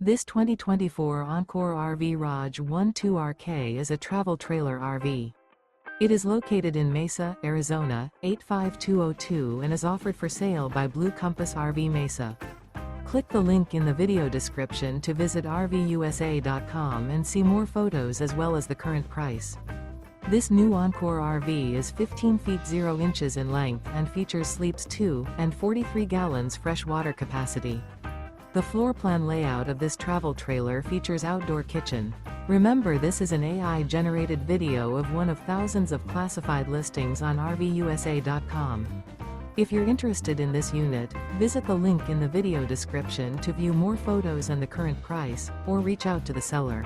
This 2024 Encore RV ROG 12RK is a travel trailer RV. It is located in Mesa, Arizona, 85202 and is offered for sale by Blue Compass RV Mesa. Click the link in the video description to visit RVUSA.com and see more photos as well as the current price. This new Encore RV is 15 feet 0 inches in length and features sleeps 2 and 43 gallons fresh water capacity. The floor plan layout of this travel trailer features outdoor kitchen. Remember, this is an AI-generated video of one of thousands of classified listings on RVUSA.com. If you're interested in this unit, visit the link in the video description to view more photos and the current price, or reach out to the seller.